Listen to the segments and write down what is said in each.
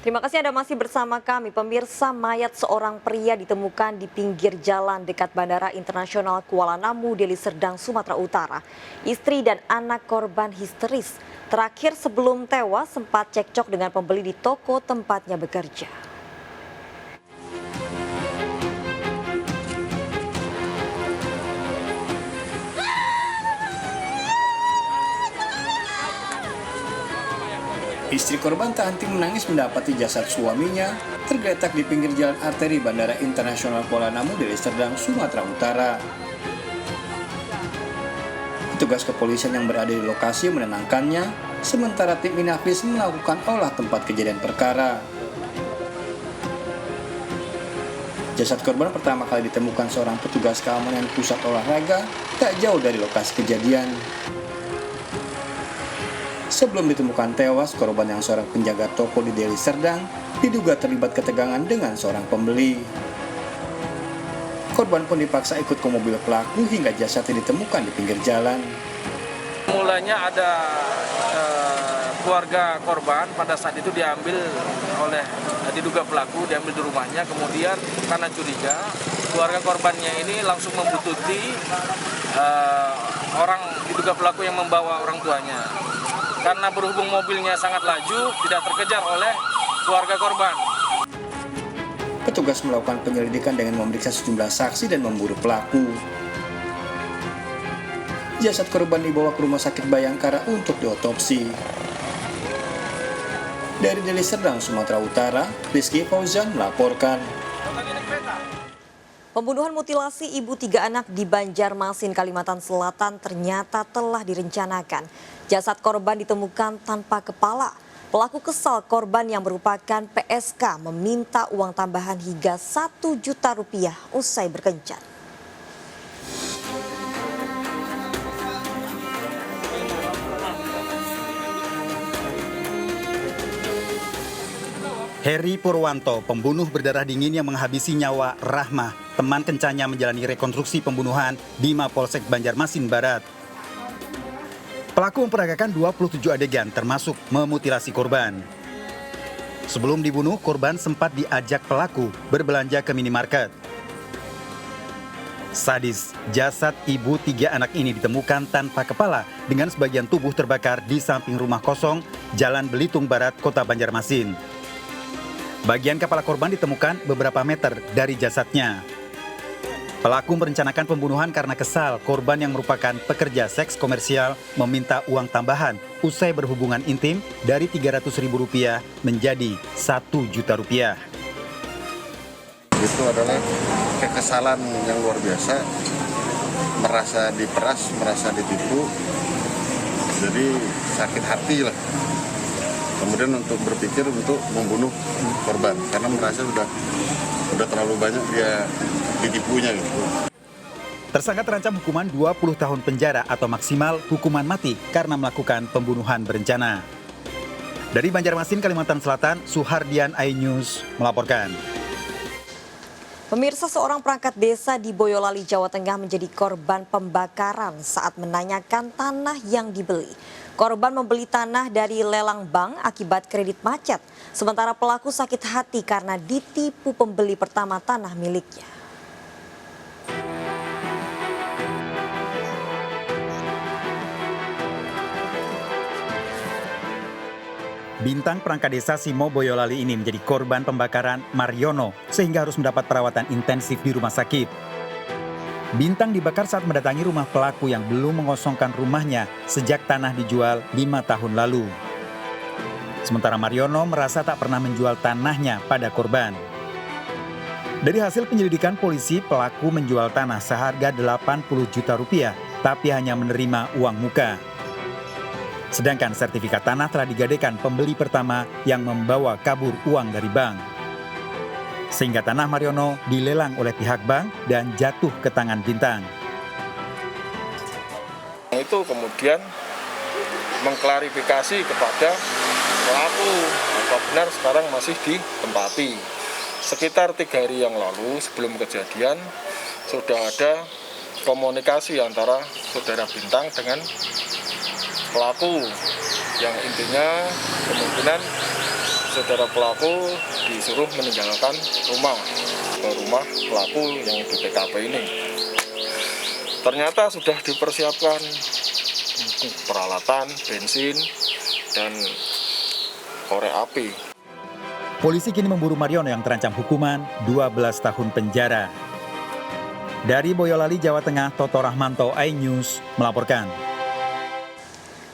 Terima kasih Anda masih bersama kami. Pemirsa, mayat seorang pria ditemukan di pinggir jalan dekat Bandara Internasional Kuala Namu, Deli Serdang, Sumatera Utara. Istri dan anak korban histeris. Terakhir sebelum tewas sempat cekcok dengan pembeli di toko tempatnya bekerja. Istri korban tak henti menangis mendapati jasad suaminya tergeletak di pinggir jalan arteri Bandara Internasional Kuala Namu, Deli Serdang, Sumatera Utara. Petugas kepolisian yang berada di lokasi menenangkannya, sementara tim Inafis melakukan olah tempat kejadian perkara. Jasad korban pertama kali ditemukan seorang petugas keamanan pusat olahraga tak jauh dari lokasi kejadian. Sebelum ditemukan tewas, korban yang seorang penjaga toko di Deli Serdang diduga terlibat ketegangan dengan seorang pembeli. Korban pun dipaksa ikut ke mobil pelaku hingga jasadnya ditemukan di pinggir jalan. Mulanya ada keluarga korban pada saat itu diambil oleh diduga pelaku, diambil di rumahnya. Kemudian karena curiga, keluarga korbannya ini langsung membuntuti orang diduga pelaku yang membawa orang tuanya. Karena berhubung mobilnya sangat laju, tidak terkejar oleh keluarga korban. Petugas melakukan penyelidikan dengan memeriksa sejumlah saksi dan memburu pelaku. Jasad korban dibawa ke Rumah Sakit Bayangkara untuk diotopsi. Dari Deli Serdang, Sumatera Utara, Rizky Fauzan melaporkan. Pembunuhan mutilasi ibu 3 anak di Banjarmasin, Kalimantan Selatan ternyata telah direncanakan. Jasad korban ditemukan tanpa kepala. Pelaku kesal korban yang merupakan PSK meminta uang tambahan hingga Rp1 juta usai berkencan. Heri Purwanto, pembunuh berdarah dingin yang menghabisi nyawa Rahmah, teman kencannya menjalani rekonstruksi pembunuhan di Mapolsek Banjarmasin Barat. Pelaku memperagakan 27 adegan termasuk memutilasi korban. Sebelum dibunuh, korban sempat diajak pelaku berbelanja ke minimarket. Sadis, jasad ibu 3 anak ini ditemukan tanpa kepala dengan sebagian tubuh terbakar di samping rumah kosong Jalan Belitung Barat, Kota Banjarmasin. Bagian kepala korban ditemukan beberapa meter dari jasadnya. Pelaku merencanakan pembunuhan karena kesal korban yang merupakan pekerja seks komersial meminta uang tambahan usai berhubungan intim dari Rp300.000 menjadi Rp1 juta. Itu adalah kekesalan yang luar biasa, merasa diperas, merasa ditipu, jadi sakit hati lah. Kemudian untuk berpikir untuk membunuh korban karena merasa udah terlalu banyak dia ditipunya gitu. Tersangka terancam hukuman 20 tahun penjara atau maksimal hukuman mati karena melakukan pembunuhan berencana. Dari Banjarmasin, Kalimantan Selatan, Suhardian iNews melaporkan. Pemirsa, seorang perangkat desa di Boyolali, Jawa Tengah menjadi korban pembakaran saat menanyakan tanah yang dibeli. Korban membeli tanah dari lelang bank akibat kredit macet. Sementara pelaku sakit hati karena ditipu pembeli pertama tanah miliknya. Bintang perangkat desa Simo Boyolali ini menjadi korban pembakaran Mariono sehingga harus mendapat perawatan intensif di rumah sakit. Bintang dibakar saat mendatangi rumah pelaku yang belum mengosongkan rumahnya sejak tanah dijual 5 tahun lalu. Sementara Mariono merasa tak pernah menjual tanahnya pada korban. Dari hasil penyelidikan polisi, pelaku menjual tanah seharga Rp80 juta tapi hanya menerima uang muka. Sedangkan sertifikat tanah telah digadaikan pembeli pertama yang membawa kabur uang dari bank. Sehingga tanah Mariono dilelang oleh pihak bank dan jatuh ke tangan Bintang. Itu kemudian mengklarifikasi kepada pelaku apa benar sekarang masih ditempati. Sekitar 3 hari yang lalu sebelum kejadian sudah ada komunikasi antara saudara Bintang dengan pelaku yang intinya kemungkinan saudara pelaku disuruh meninggalkan rumah pelaku yang di TKP ini. Ternyata sudah dipersiapkan peralatan, bensin, dan korek api. Polisi kini memburu Mariono yang terancam hukuman 12 tahun penjara. Dari Boyolali, Jawa Tengah, Toto Rahmanto, iNews melaporkan.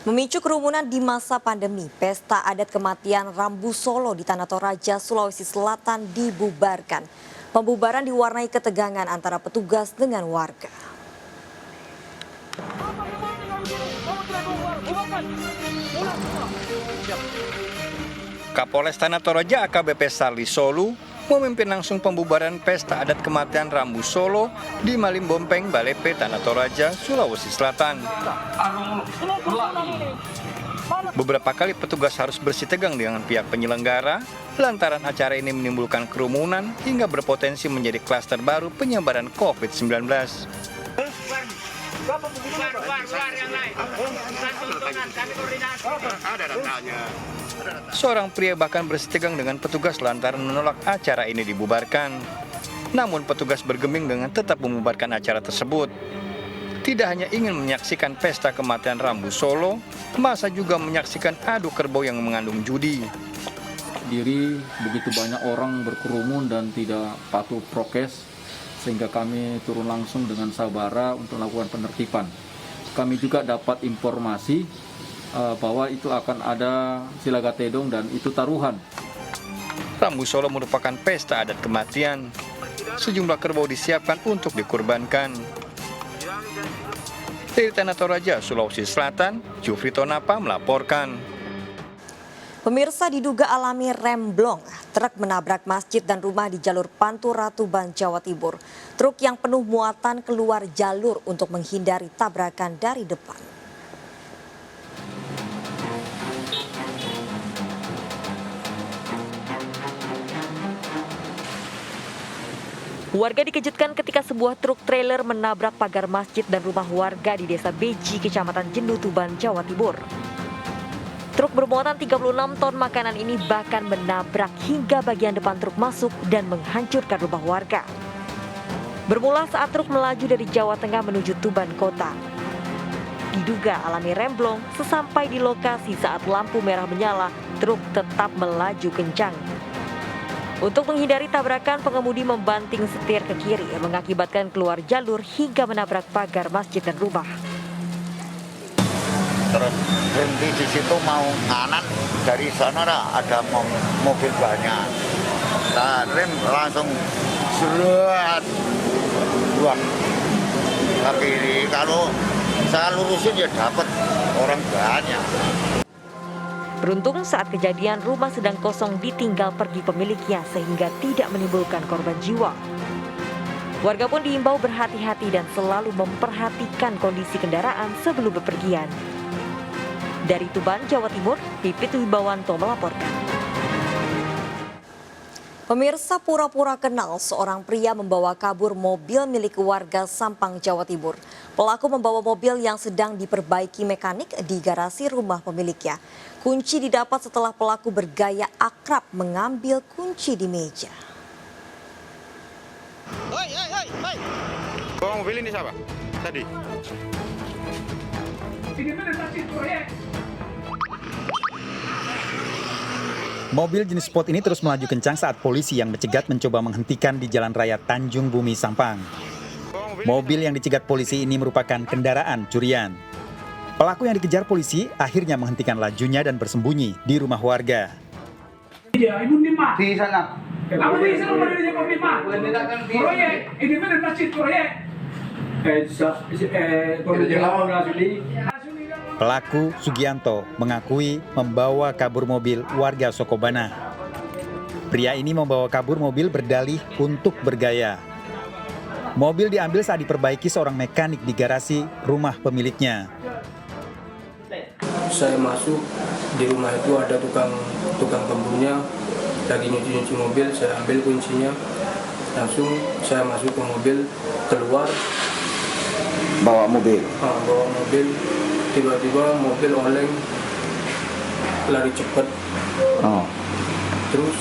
Memicu kerumunan di masa pandemi, pesta adat kematian Rambu Solo di Tanah Toraja, Sulawesi Selatan dibubarkan. Pembubaran diwarnai ketegangan antara petugas dengan warga. Kapolres Tanah Toraja AKBP Sarli Solu memimpin langsung pembubaran pesta adat kematian Rambu Solo di Malimbompeng, Balepe, Tanah Toraja, Sulawesi Selatan. Beberapa kali petugas harus bersitegang dengan pihak penyelenggara lantaran acara ini menimbulkan kerumunan hingga berpotensi menjadi klaster baru penyebaran COVID-19. Seorang pria bahkan bersitegang dengan petugas lantaran menolak acara ini dibubarkan. Namun petugas bergeming dengan tetap membubarkan acara tersebut. Tidak hanya ingin menyaksikan pesta kematian Rambu Solo, masa juga menyaksikan adu kerbau yang mengandung judi. Diri begitu banyak orang berkerumun dan tidak patuh prokes, sehingga kami turun langsung dengan sabara untuk melakukan penertiban. Kami juga dapat informasi bahwa itu akan ada silagatedong dan itu taruhan. Rambu Solo merupakan pesta adat kematian. Sejumlah kerbau disiapkan untuk dikurbankan. Dari Tanah Toraja, Sulawesi Selatan, Jufrito Napa melaporkan. Pemirsa, diduga alami remblong, truk menabrak masjid dan rumah di jalur Pantura Tuban, Jawa Timur. Truk yang penuh muatan keluar jalur untuk menghindari tabrakan dari depan. Warga dikejutkan ketika sebuah truk trailer menabrak pagar masjid dan rumah warga di Desa Beji, Kecamatan Jendu, Tuban, Jawa Timur. Truk bermuatan 36 ton makanan ini bahkan menabrak hingga bagian depan truk masuk dan menghancurkan rumah warga. Bermula saat truk melaju dari Jawa Tengah menuju Tuban Kota. Diduga alami remblong, sesampai di lokasi saat lampu merah menyala, truk tetap melaju kencang. Untuk menghindari tabrakan, pengemudi membanting setir ke kiri yang mengakibatkan keluar jalur hingga menabrak pagar masjid dan rumah. Terus berhenti di situ mau kanan, dari sana ada mobil banyak. Nah, rem langsung serat buang ke kiri. Kalau saya lurusin ya dapat orang banyak. Beruntung saat kejadian rumah sedang kosong ditinggal pergi pemiliknya sehingga tidak menimbulkan korban jiwa. Warga pun diimbau berhati-hati dan selalu memperhatikan kondisi kendaraan sebelum bepergian. Dari Tuban, Jawa Timur, Pipit Wibawanto melaporkan. Pemirsa, pura-pura kenal seorang pria membawa kabur mobil milik warga Sampang, Jawa Timur. Pelaku membawa mobil yang sedang diperbaiki mekanik di garasi rumah pemiliknya. Kunci didapat setelah pelaku bergaya akrab mengambil kunci di meja. Bawa mobil ini siapa? Tadi? Mobil jenis Sport ini terus melaju kencang saat polisi yang mencegat mencoba menghentikan di Jalan Raya Tanjung Bumi, Sampang. Mobil yang dicegat polisi ini merupakan kendaraan curian. Pelaku yang dikejar polisi akhirnya menghentikan lajunya dan bersembunyi di rumah warga. Di sana. Apa di sana proyek? Ini mana masjid proyek? Pelaku Sugianto mengakui membawa kabur mobil warga Sokobana. Pria ini membawa kabur mobil berdalih untuk bergaya. Mobil diambil saat diperbaiki seorang mekanik di garasi rumah pemiliknya. Saya masuk di rumah itu ada tukang pembunya lagi nyuci mobil, saya ambil kuncinya, langsung saya masuk ke mobil, keluar Bawa mobil. Bawa mobil, tiba-tiba mobil oleng, lari cepat. terus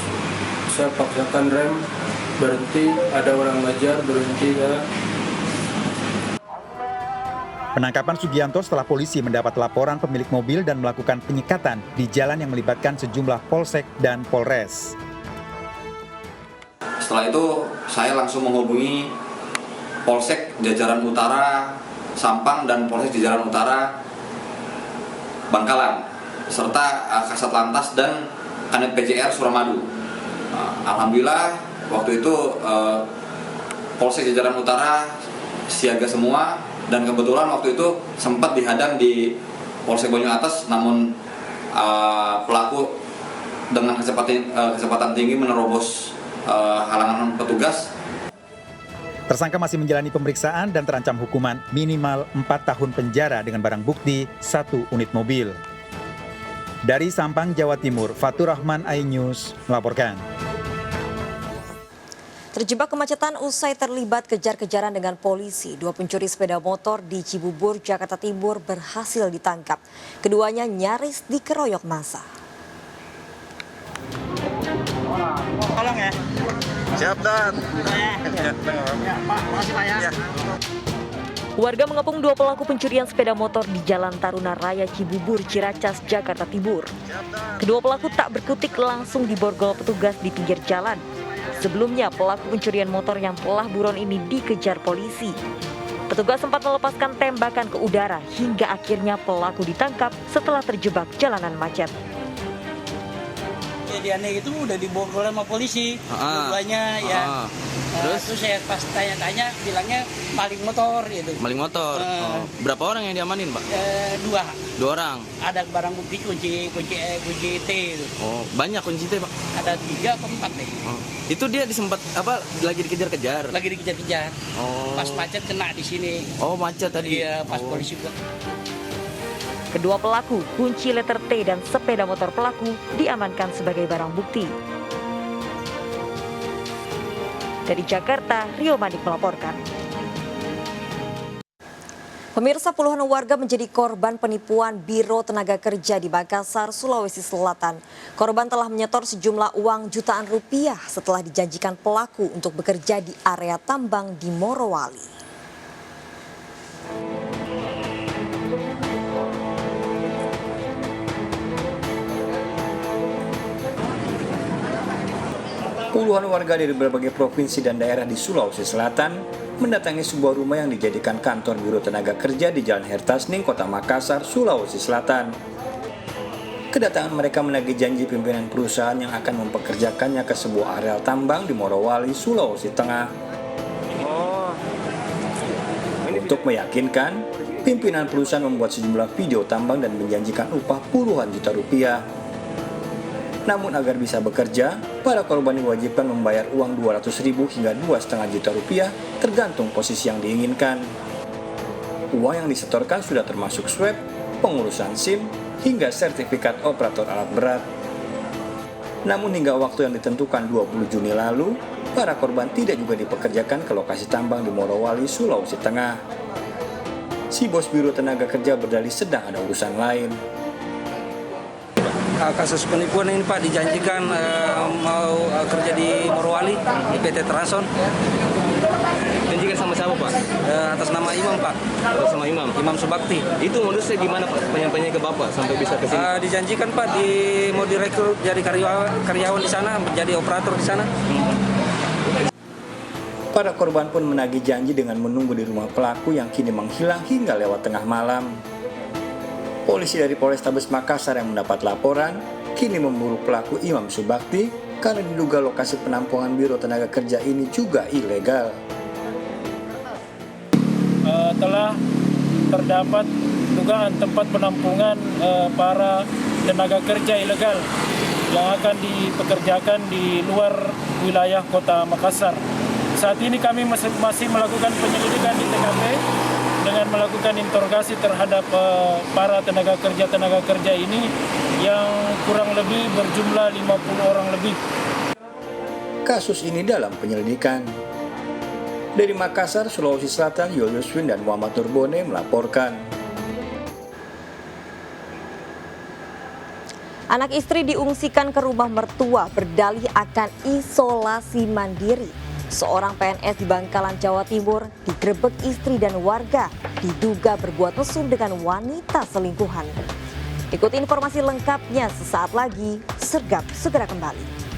saya paksakan rem, berhenti, ada orang ngejar, berhenti ya. Penangkapan Sugianto setelah polisi mendapat laporan pemilik mobil dan melakukan penyekatan di jalan yang melibatkan sejumlah polsek dan polres. Setelah itu saya langsung menghubungi Polsek Jajaran Utara Sampang dan Polsek Jajaran Utara Bangkalan serta Kasat Lantas dan Kanit PJR Suramadu. Alhamdulillah waktu itu Polsek Jajaran Utara siaga semua dan kebetulan waktu itu sempat dihadang di Polsek Banyu Atas, namun pelaku dengan kecepatan tinggi menerobos halangan petugas. Tersangka masih menjalani pemeriksaan dan terancam hukuman minimal 4 tahun penjara dengan barang bukti 1 unit mobil. Dari Sampang, Jawa Timur, Fatur Rahman, iNews melaporkan. Terjebak kemacetan usai terlibat kejar-kejaran dengan polisi, 2 pencuri sepeda motor di Cibubur, Jakarta Timur berhasil ditangkap. Keduanya nyaris dikeroyok massa. Tolong ya. Siap, Dan. Makasih Pak ya. Warga mengepung 2 pelaku pencurian sepeda motor di Jalan Taruna Raya Cibubur, Ciracas, Jakarta Timur. Kedua pelaku tak berkutik langsung diborgol petugas di pinggir jalan. Sebelumnya, pelaku pencurian motor yang telah buron ini dikejar polisi. Petugas sempat melepaskan tembakan ke udara hingga akhirnya pelaku ditangkap setelah terjebak jalanan macet. Kejadiannya itu udah diborgol sama polisi, dua-duanya ya. Terus saya pas tanya-tanya bilangnya maling motor gitu. Maling motor. Berapa orang yang diamanin, Pak? 2 orang. Ada barang bukti kunci T itu. Oh, banyak kunci T, Pak? Ada 3 atau 4 deh. Itu dia disempat lagi dikejar-kejar? Lagi dikejar-kejar. Oh. Pas macet kena di sini. Oh, macet tadi. Iya, pas polisi buat. Kedua pelaku, kunci letter T dan sepeda motor pelaku diamankan sebagai barang bukti. Dari Jakarta, Rio Manik melaporkan. Pemirsa, puluhan warga menjadi korban penipuan Biro Tenaga Kerja di Makassar, Sulawesi Selatan. Korban telah menyetor sejumlah uang jutaan rupiah setelah dijanjikan pelaku untuk bekerja di area tambang di Morowali. Puluhan warga dari berbagai provinsi dan daerah di Sulawesi Selatan mendatangi sebuah rumah yang dijadikan kantor Biro Tenaga Kerja di Jalan Hertasning, Kota Makassar, Sulawesi Selatan. Kedatangan mereka menagih janji pimpinan perusahaan yang akan mempekerjakannya ke sebuah areal tambang di Morowali, Sulawesi Tengah. Untuk meyakinkan, pimpinan perusahaan membuat sejumlah video tambang dan menjanjikan upah puluhan juta rupiah. Namun agar bisa bekerja, para korban diwajibkan membayar uang 200.000 hingga 2,5 juta rupiah tergantung posisi yang diinginkan. Uang yang disetorkan sudah termasuk swab, pengurusan SIM, hingga sertifikat operator alat berat. Namun hingga waktu yang ditentukan 20 Juni lalu, para korban tidak juga dipekerjakan ke lokasi tambang di Morowali, Sulawesi Tengah. Si bos Biro Tenaga Kerja berdalih sedang ada urusan lain. Kasus penipuan ini Pak dijanjikan mau kerja di Morowali di PT Transon. Janjikan sama siapa, Pak? Atas nama Imam Pak. Atas nama Imam? Imam Subakti. Itu modusnya gimana Pak? Penyampainya ke Bapak sampai bisa ke sini? Dijanjikan Pak mau direkrut jadi karyawan di sana, menjadi operator di sana. Para korban pun menagih janji dengan menunggu di rumah pelaku yang kini menghilang hingga lewat tengah malam. Polisi dari Polrestabes Makassar yang mendapat laporan kini memburu pelaku Imam Subakti karena diduga lokasi penampungan Biro Tenaga Kerja ini juga ilegal. Telah terdapat dugaan tempat penampungan para tenaga kerja ilegal yang akan dipekerjakan di luar wilayah Kota Makassar. Saat ini kami masih melakukan penyelidikan di TKP dengan melakukan interogasi terhadap para tenaga kerja ini yang kurang lebih berjumlah 50 orang lebih. Kasus ini dalam penyelidikan. Dari Makassar, Sulawesi Selatan, Julius Win dan Muhammad Nurbone melaporkan. Anak istri diungsikan ke rumah mertua berdalih akan isolasi mandiri. Seorang PNS di Bangkalan, Jawa Timur digerebek istri dan warga diduga berbuat mesum dengan wanita selingkuhan. Ikuti informasi lengkapnya sesaat lagi, Sergap segera kembali.